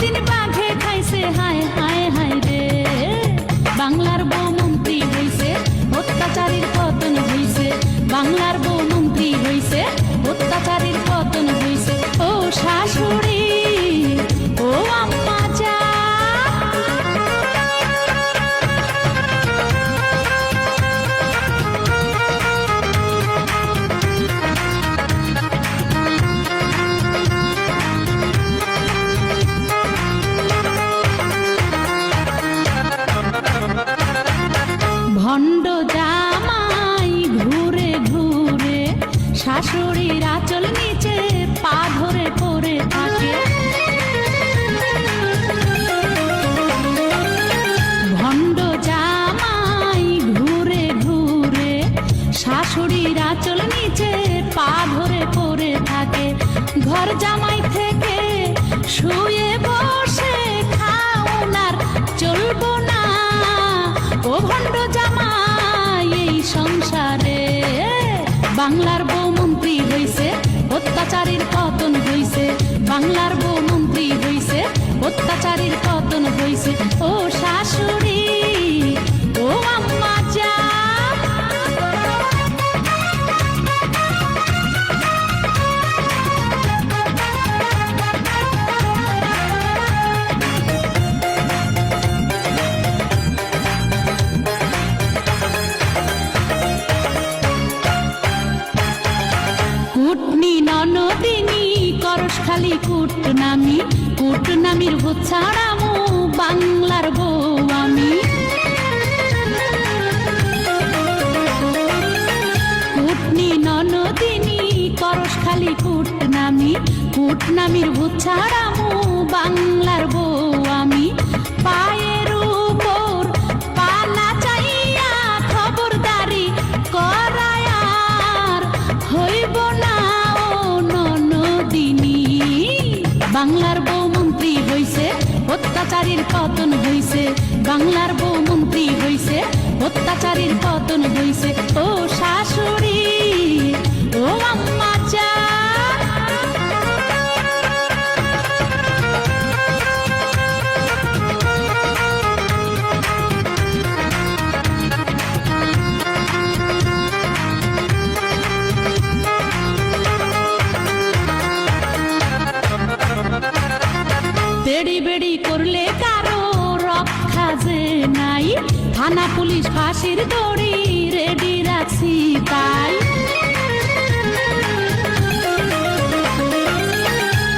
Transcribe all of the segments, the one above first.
দিন বাঘে খাইছে হায় হায় হায় রে। বাংলার বউ মন্ত্রী হইছে, অত্যাচারীর পতন হইছে। বাংলার বউ মন্ত্রী হইছে, অত্যাচারীর পতন হইছে। ও শাশুড়ি ও আম্মা যা, ভণ্ড জামাই ঘুরে ঘুরে শাশুড়ির আঁচল নিচে পা ধরে পড়ে থাকে। ভণ্ড জামাই ঘুরে ঘুরে শাশুড়ির আঁচল নিচে পা ধরে পড়ে থাকে। ঘর জামাই থেকে শুয়ে বসে খাওনার চলবো না। ও ভণ্ড জামাই এই সংসারে, বাংলার বউ মন্ত্রী হইছে, অত্যাচারীর পতন হইছে। বাংলার বউ মন্ত্রী হইছে, অত্যাচারীর পতন হইছে। ও শাশুড়ি ও আম্মা যা, কুটনি ননদিনী করস খালি কুটনামি। কুটনামির ভূত ছাড়ামু বাংলার বউ আমি। কুটনি ননদিনী করস খালি কুটনামি। কুটনামির ভূত ছাড়ামু বাংলার বউ আমি। পায়ের উপর পা না চাইয়া খবরদারি করায়ার হইব না ও ননদিনী। বাংলার বউ মন্ত্রী হইছে, অত্যাচারীর পতন হইছে। বাংলার বউ মন্ত্রী হইছে, অত্যাচারীর পতন হইছে। ও শাশুড়ি ও আম্মা যা, তেড়ি বেড়ি করলে কারো রক্ষা যে নাই। থানা পুলিশ ফাঁসির দড়ি রেডি রাখছি তাই।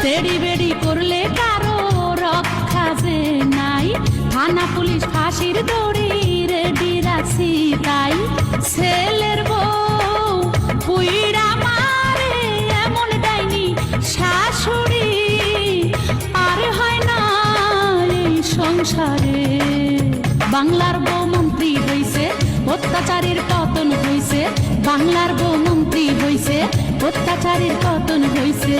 তেড়ি বেড়ি করলে কারো রক্ষা যে নাই। থানা পুলিশ ফাঁসির দড়ি রেডি রাখছি তাই। ছেলের বউ পুইড়া মারে এমন ডাইনি শাশুড়ি আর হয় না এই সংসারে। বাংলার বউ মন্ত্রী হইছে, অত্যাচারীর পতন হইছে। বাংলার বউ মন্ত্রী হইছে, অত্যাচারীর পতন হইছে।